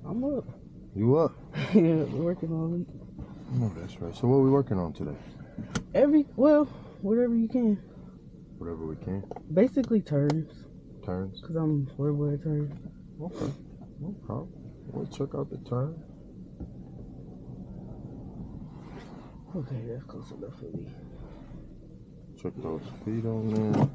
I'm up. You up? Yeah, working all week. No, that's right. So what are we working on today? Whatever you can. Whatever we can. Basically turns. Turns? Because I'm horrible at turns. Okay. No problem. We'll check out the turn. Okay, that's close enough for me. Check those feet on there.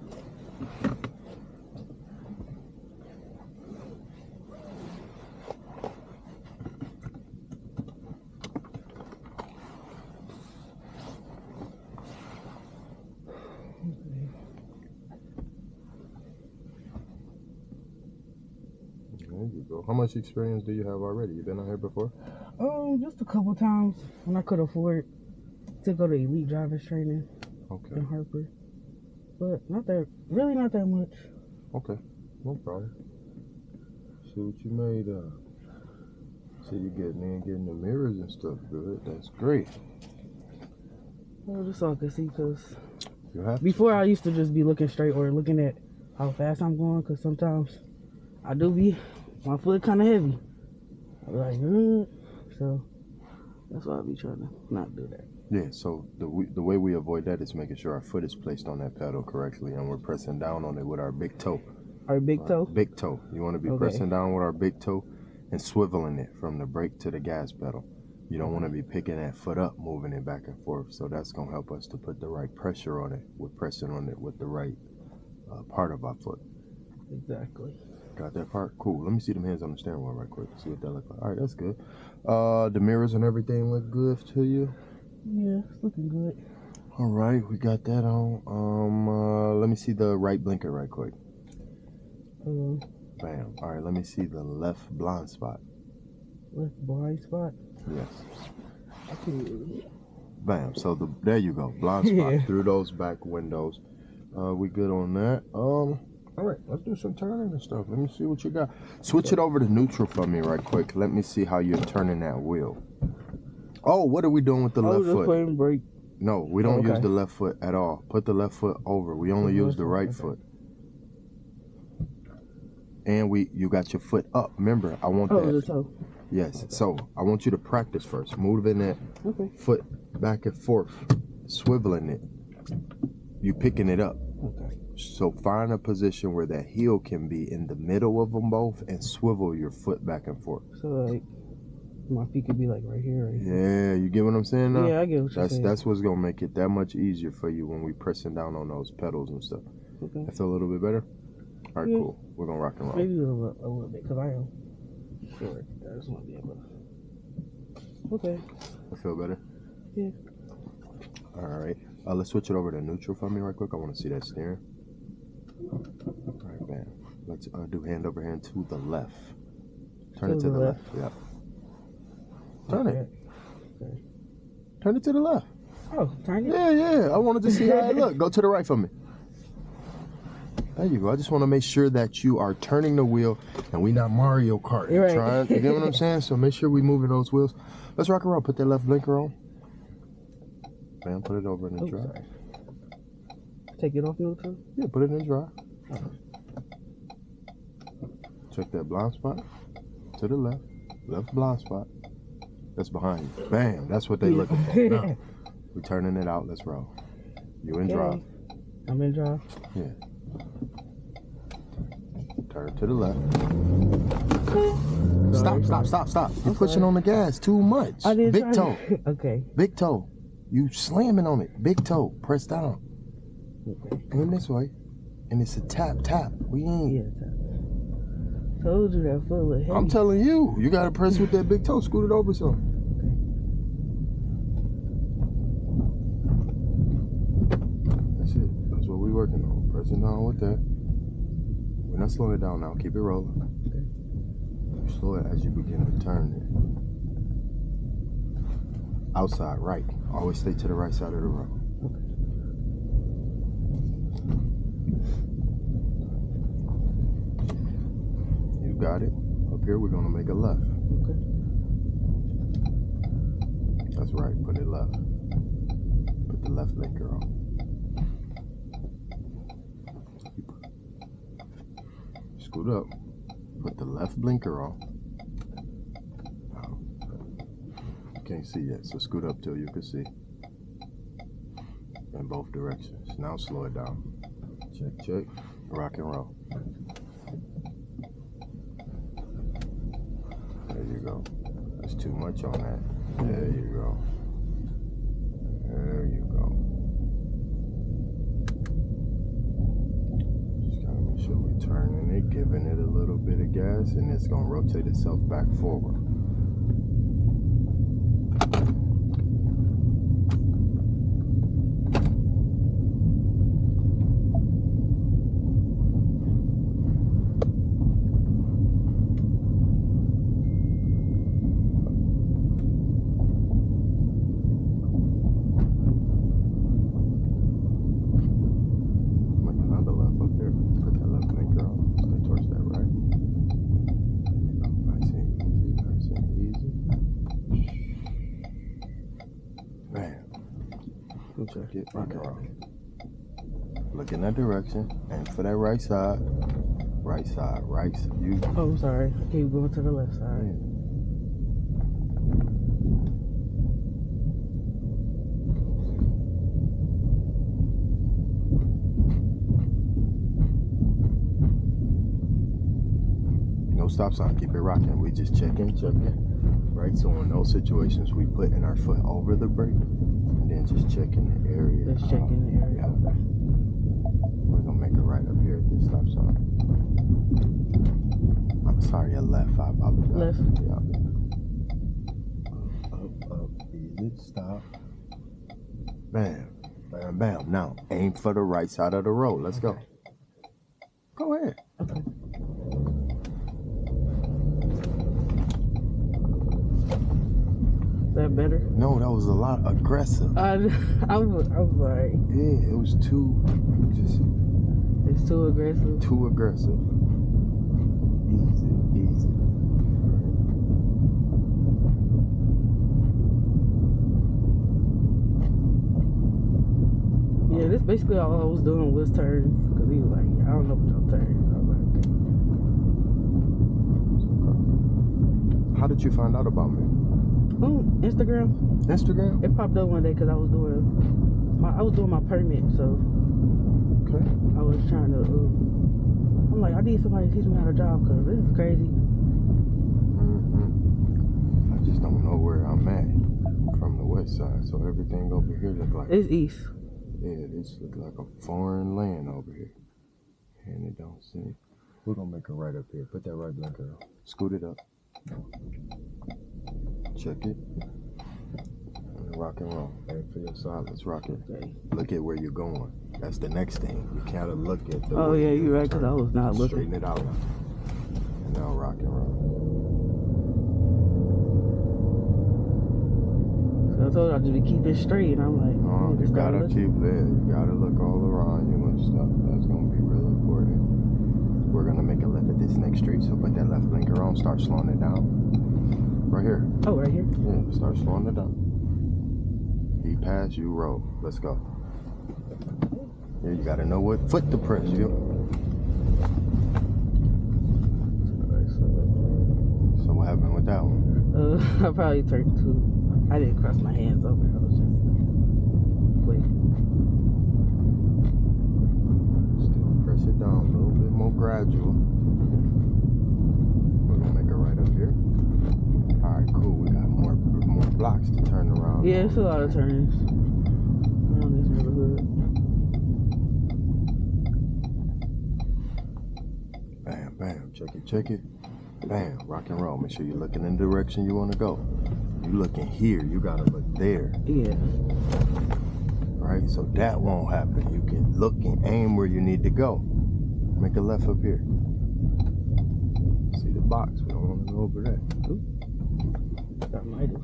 There you go. How much experience do you have already? You been out here before? Just a couple times when I could afford to go to elite drivers training in Harper. But not that much. Okay, no problem. See what you made of. See you getting the mirrors and stuff good. That's great. Well, just so I can see, because before I used to just be looking straight or looking at how fast I'm going, because sometimes I do be, my foot kind of heavy. I'm like, so that's why I be trying to not do that. Yeah, so the way we avoid that is making sure our foot is placed on that pedal correctly and we're pressing down on it with our big toe. Our big toe? Big toe. You want to be pressing down with our big toe and swiveling it from the brake to the gas pedal. You don't want to be picking that foot up, moving it back and forth. So that's going to help us to put the right pressure on it. We're pressing on it with the right part of our foot. Exactly. Got that part? Cool. Let me see them hands on the steering wheel right quick. See what that looks like. All right, that's good. The mirrors and everything look good to you? Yeah, it's looking good. All right, we got that on. Let me see the right blinker right quick. Bam. All right, let me see the left blind spot. Left blind spot? Yes. I can't really. Bam. So there you go. Blind spot through those back windows. We good on that. All right, let's do some turning and stuff. Let me see what you got. Switch it over to neutral for me right quick. Let me see how you're turning that wheel. Oh, what are we doing with the left foot? Playing brake. No, we don't use the left foot at all. Put the left foot over. We only use the right foot. And you got your foot up. Remember, I want that. The toe. Yes. So I want you to practice first. Moving that foot back and forth, swiveling it. You picking it up. Okay. So find a position where that heel can be in the middle of them both and swivel your foot back and forth. So like my feet could be like right here. Yeah, you get what I'm saying now? Yeah, I get what you're saying. That's what's gonna make it that much easier for you when we pressing down on those pedals and stuff. Okay. That feel a little bit better? All right, cool. We're gonna rock and roll. Maybe a little bit, because I am short. I just want to be able to. Okay. I feel better? Yeah. All right. Let's switch it over to neutral for me right quick. I want to see that steering. All right, bam. Let's do hand over hand to the left. Turn it to the left. Yeah. Turn it. Okay. Turn it to the left. Oh, turn it? Yeah. I wanted to see how it looked. Go to the right for me. There you go. I just want to make sure that you are turning the wheel and we not Mario Kart. Right. You get what I'm saying? So make sure we moving those wheels. Let's rock and roll. Put that left blinker on. Bam, put it over in the drive. Sorry. Take it off neutral? Yeah, put it in drive. Check that blind spot. To the left. Left blind spot. That's behind you. Bam, that's what they looking for. Now, we're turning it out. Let's roll. You in drive. I'm in drive. Yeah. Turn to the left. Stop. You're pushing on the gas too much. I didn't Big toe. Okay. Big toe. You slamming on it. Big toe. Press down. Okay. Aim this way. And it's a tap. We ain't. Yeah, tap. Told you that foot was heavy. I'm telling you. You got to press with that big toe. Scoot it over some. That's it. That's what we're working on. Pressing down with that. We're not slowing it down now. Keep it rolling. Okay. Slow it as you begin to turn it. Outside, right. Always stay to the right side of the road. Okay. You got it. Up here, we're going to make a left. Okay. That's right. Put it left. Put the left blinker on. Scoot up. Put the left blinker on. You can't see yet, so scoot up till you can see. In both directions. Now slow it down. Check, check. Rock and roll. There you go. There's too much on that. There you go. There you go. Just gotta make sure we're turning it, giving it a little bit of gas, and it's gonna rotate itself back forward. Check it, rock and roll. Look in that direction, aim for that right side. Right side, right side. You. Oh, I'm sorry. I keep going to the left side. Yeah. No stop sign, keep it rocking. We just checking. Right, so in those situations, we putting our foot over the brake. And just checking the area. Just checking the area. Yeah. We're gonna make it right up here at this stop sign. I'm sorry, your left. I apologize. Left. Yeah. Up, easy, stop. Bam, bam, bam. Now aim for the right side of the road. Let's go. Go ahead. Okay. Is that better? No, that was a lot aggressive. I was like, Yeah, it was too it's too aggressive. too aggressive. Easy. Yeah, this basically all I was doing was turns. Because he was like, I don't know what y'all turns. I was like, okay. How did you find out about me? Instagram. Instagram? It popped up one day because I was doing my permit, so Okay. I was trying to. I'm like, I need somebody to teach me how to drive because this is crazy. I just don't know where I'm at from the west side, so everything over here look like It's east. yeah, this look like a foreign land over here, and it don't seem. We're gonna make it right up here. Put that right blinker on. Scoot it up. Check it. And rock and roll. Aim for your side. Let's rock it. Okay. Look at where you're going. That's the next thing. You can't look at the. Oh way yeah, you're right because I was not looking. Straighten it out. And now rock and roll. So I told you I'd just be keeping straight, and I'm like, You just gotta looking. keep there. You gotta look all around you and stuff. That's gonna be real important. We're gonna make a left at this next street, so put that left blinker on. Start slowing it down. Right here. Oh, right here. Yeah, start slowing it down. He pass, you roll. Let's go. Yeah, you gotta know what foot to press. You. So what happened with that one? I probably turned two. I didn't cross my hands over. I was just wait. Still press it down a little bit more gradual. We're gonna make it right up here. All right, cool. We got more blocks to turn around. Yeah, it's a lot of turns around this neighborhood. Bam, bam. Check it. Bam. Rock and roll. Make sure you're looking in the direction you want to go. You looking here. You gotta look there. Yeah. Right? So that won't happen. You can look and aim where you need to go. Make a left up here. See the box. We don't want to go over there. Got Midas.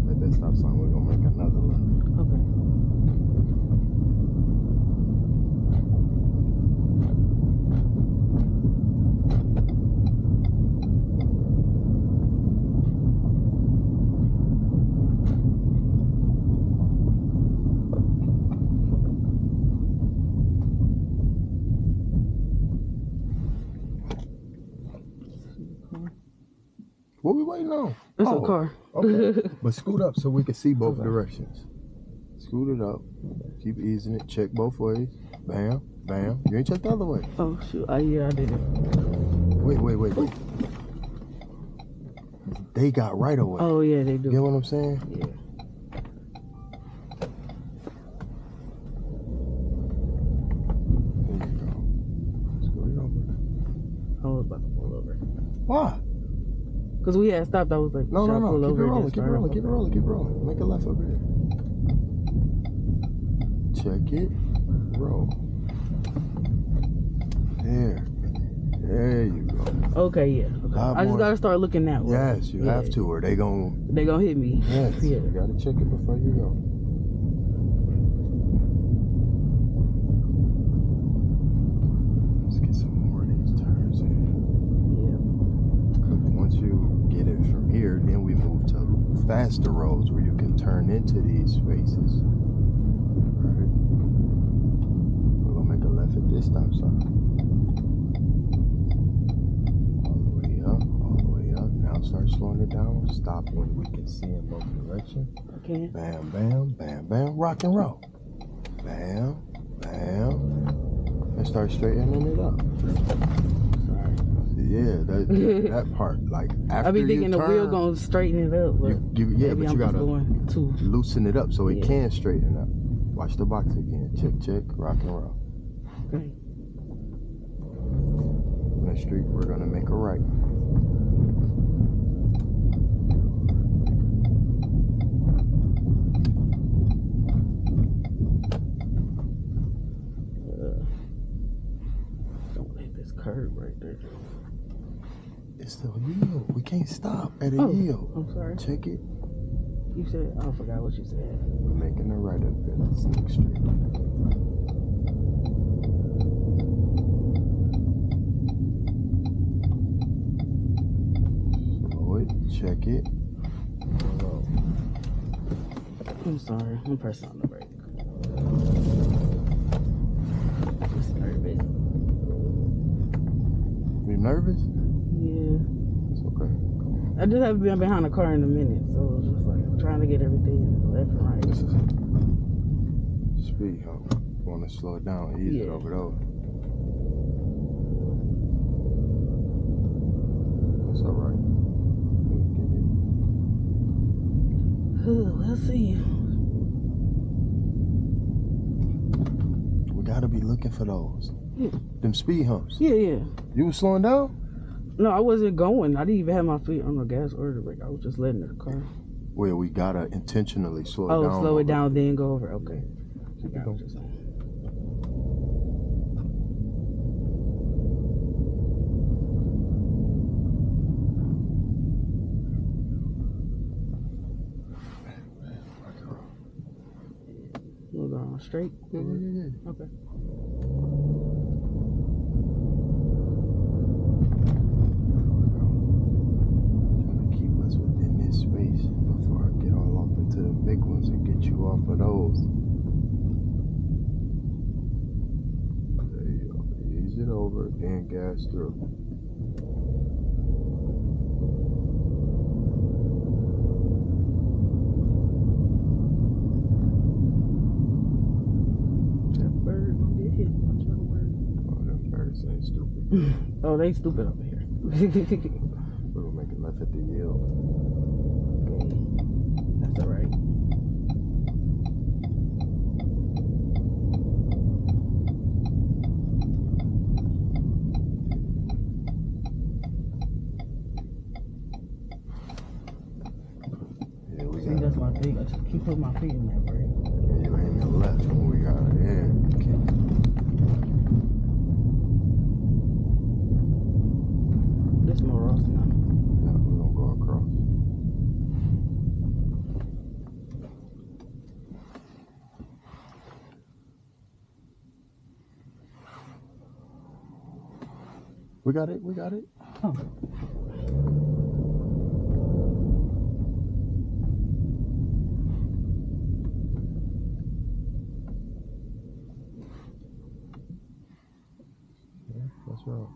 At that stop sign, we're gonna make another left. Okay. What we waiting on? It's a car. Okay. But scoot up so we can see both Okay. directions. Scoot it up. Keep easing it. Check both ways. Bam, bam. You ain't checked the other way. Oh shoot! Yeah, I did it. Wait. They got right away. Oh yeah, they do. You get what I'm saying? Yeah. There you go. Scoot it over. I was about to pull over. Why? Cause we had stopped. I was like, No. should I pull Keep it over and rolling. just Keep it start rolling. off? Keep it rolling. Keep it rolling. Make a left over here. Check it. Roll. There you go. Okay, yeah. Okay. I just gotta start looking that way. Yes, you have to, or they gonna hit me. Yes, Yeah. you gotta check it before you go. Let's get some more of these turns in. Yeah. Once you get it from here, then we move to faster roads where you can turn into these spaces. Right. We're gonna make a left at this stop sign. All the way up. Now start slowing it down. Stop when we can see in both directions. Okay. Bam, bam, bam, bam. Rock and roll. Bam, bam. And start straightening it up. Sorry. Yeah, that part. Like after I be thinking you the turn, wheel gonna straighten it up, but yeah, maybe but I'm you just gotta going too. loosen it up so it Yeah. can straighten up. Watch the box again. Check, rock and roll. Okay. Next street, we're gonna make a right. Don't hit this curb right there. It's the yield. We can't stop at a yield. I'm sorry. Check it. You said, I forgot what you said. We're making a right up at this next street. Slow it. Check it. Slow. I'm sorry. I'm pressing on the brake. Just nervous. You nervous? Yeah. It's okay. I just haven't been behind a car in a minute, so it's just like I'm trying to get everything left and right. This is speed hump. Want to slow it down, ease it over those. That's all right. We'll see. We gotta be looking for those. Yeah. Them speed humps. Yeah. You was slowing down? No, I wasn't going. I didn't even have my feet on the gas or the brake. I was just letting the car. Well, we gotta intentionally slow it down. Oh, slow it down, then go over. Okay. Keep it going. We're going straight? Yeah. Okay. Trying to keep us within this space before I get all off into the big ones and get you off of those. There you go. Ease it over, then gas through. Ain't stupid. Oh, they stupid over here. We're gonna make it left at the yield. Okay. That's alright. Yeah, we See, got that's my thing. I just keep putting my feet in that brake. Yeah, you aim your left when we got it. Yeah. This more Ross now. Yeah, we're gonna go across. We got it. Oh. Yeah, that's right.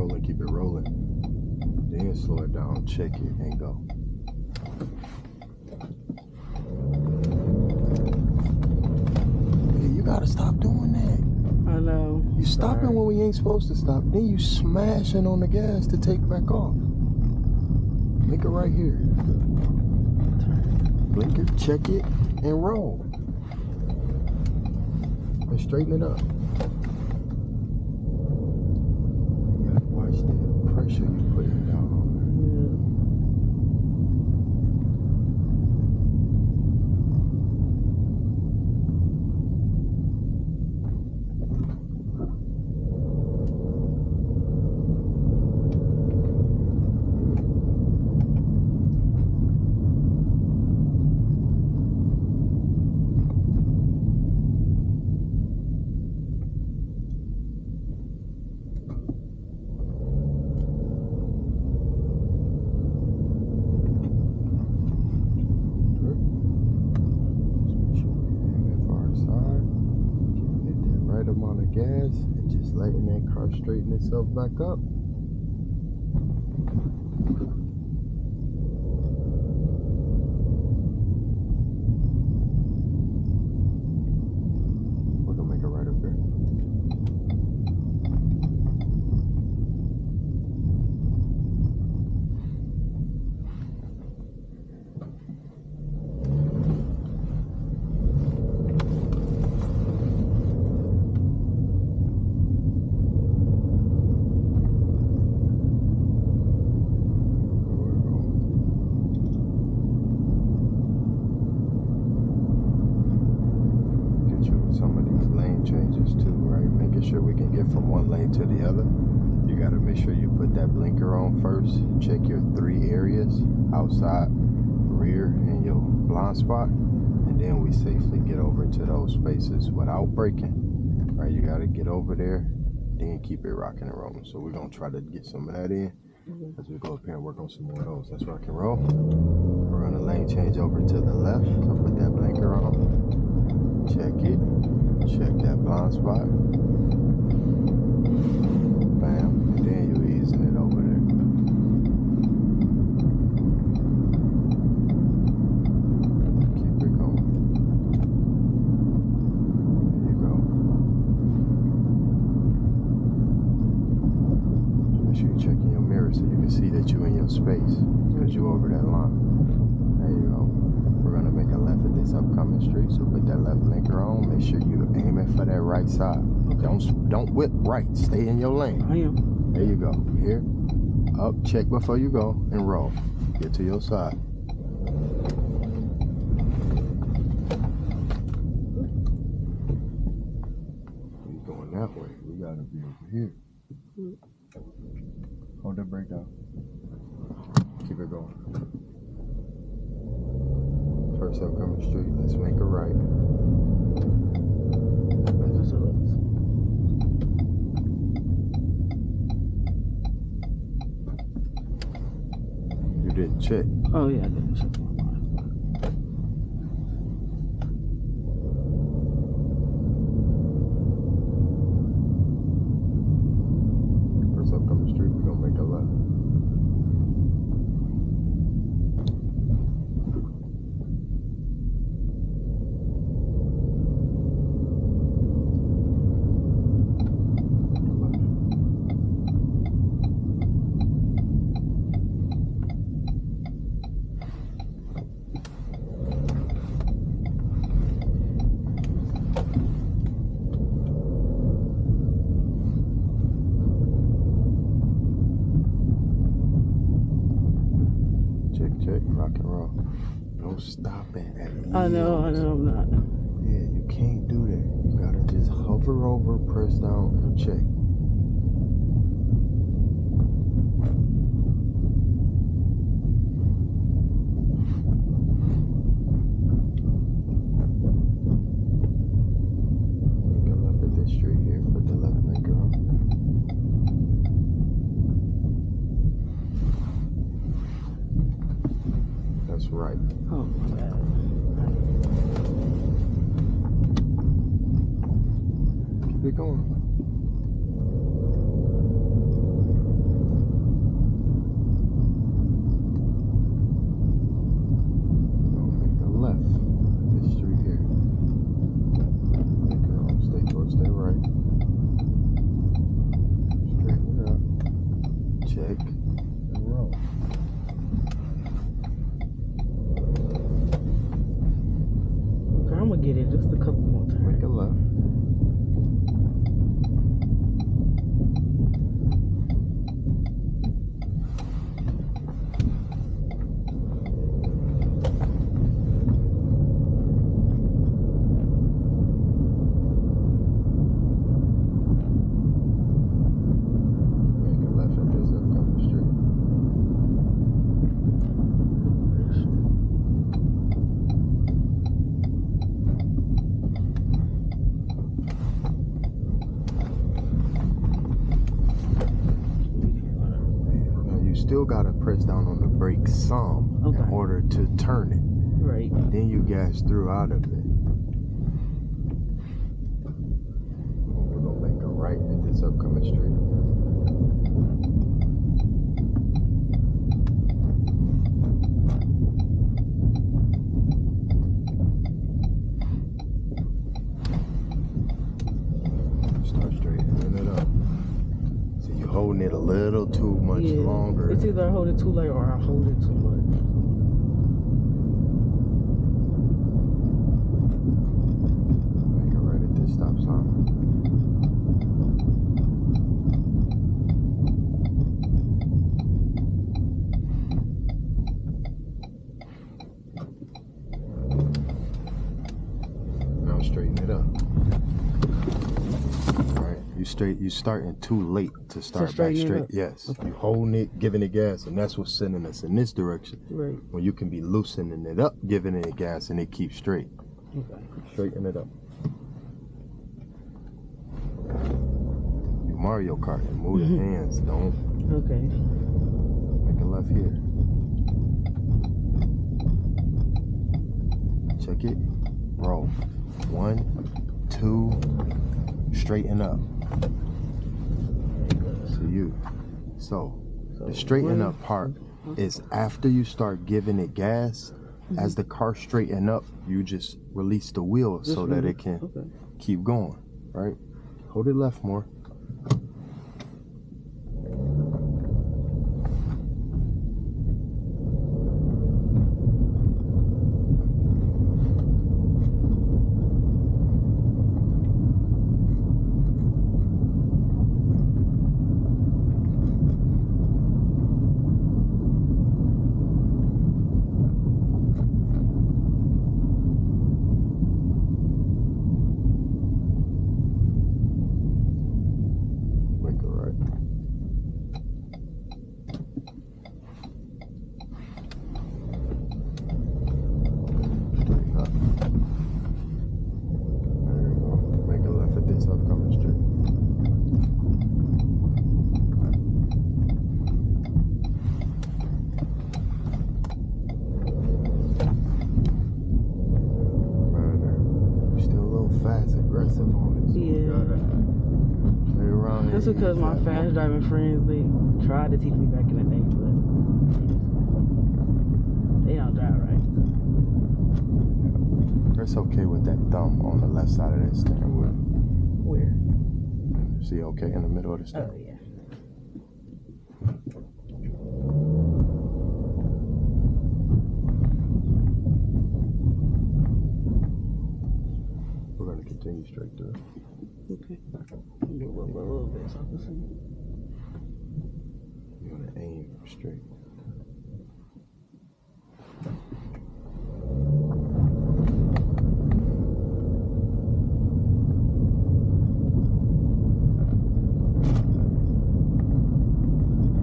rolling, keep it rolling. Then slow it down, check it, and go. Hey, you gotta stop doing that. I know. You stopping when we ain't supposed to stop. Then you smashing on the gas to take back off. Make it right here. Blinker, check it, and roll. And straighten it up. You gotta watch the pressure you putting down on amount of gas and just letting that car straighten itself back up. We're gonna make it right up here. Some of these lane changes too, right? Making sure we can get from one lane to the other. You got to make sure you put that blinker on first. Check your 3 areas: outside, rear, and your blind spot. And then we safely get over to those spaces without braking, right? You got to get over there, then keep it rocking and rolling. So we're going to try to get some of that in as we go up here and work on some more of those. Let's rock and roll. We're going to lane change over to the left. So put that blinker on. Check it. Check that blind spot. Bam. And then you're easing it over there. Keep it going. There you go. Make sure you're checking your mirror so you can see that you're in your space because you're over that line. There you go. We're gonna make a left at this upcoming street, so put that left blinker on. Make sure you're aiming for that right side. Okay. Don't whip right. Stay in your lane. I am. There you go. Here, up, check before you go, and roll. Get to your side. We're going that way. We gotta be over here. Hold that brake down. Keep it going. First upcoming street, let's make a right. You didn't check. Oh yeah, I didn't check my mind. First upcoming street, we're gonna make a left. Check, rock and roll. Don't stop it at I know, I'm not. Yeah, you can't do that. You gotta just hover over, press down, and check. Make a left at this street here. Put the left blinker on. That's right. Oh my bad. Keep it going. get it. Just a couple more times. Make a left. Still gotta press down on the brake some in order to turn it. Right. Then you gas through out of it. We're gonna make a right at this upcoming street. Start straightening it up. So you're holding it a little too much longer. It's either I hold it too late or I hold it too much. Make it right at this stop sign. Now straighten it up. You starting too late to start back straight. Yes. Okay. You holding it, giving it gas, and that's what's sending us in this direction. Right. When you can be loosening it up, giving it gas, and it keeps straight. Okay. Straighten it up. You Mario Kart, you move your hands, don't. Okay. Make a left here. Check it. Roll. 1, 2. Straighten up. So the straighten up part is after you start giving it gas. As the car straighten up, you just release the wheel so that it can keep going, right? Hold it left more. That's because my fast driving friends, they tried to teach me back in the day, but they don't drive right. It's okay with that thumb on the left side of that steering wheel. Where? See, okay, in the middle of the steering. Oh, yeah. We're going to continue straight through. Okay. Do a little bit so I can see. You want to aim straight.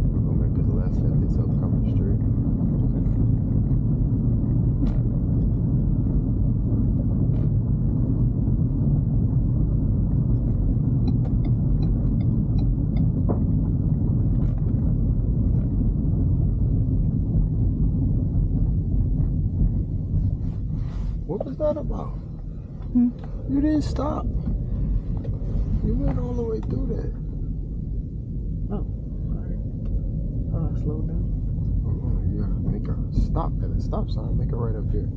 We're going to make a left at this upcoming street. What was that about? You didn't stop. You went all the way through that. Oh, sorry. Oh, I slowed down. Oh, you gotta make a stop at a stop sign. Make it right up here.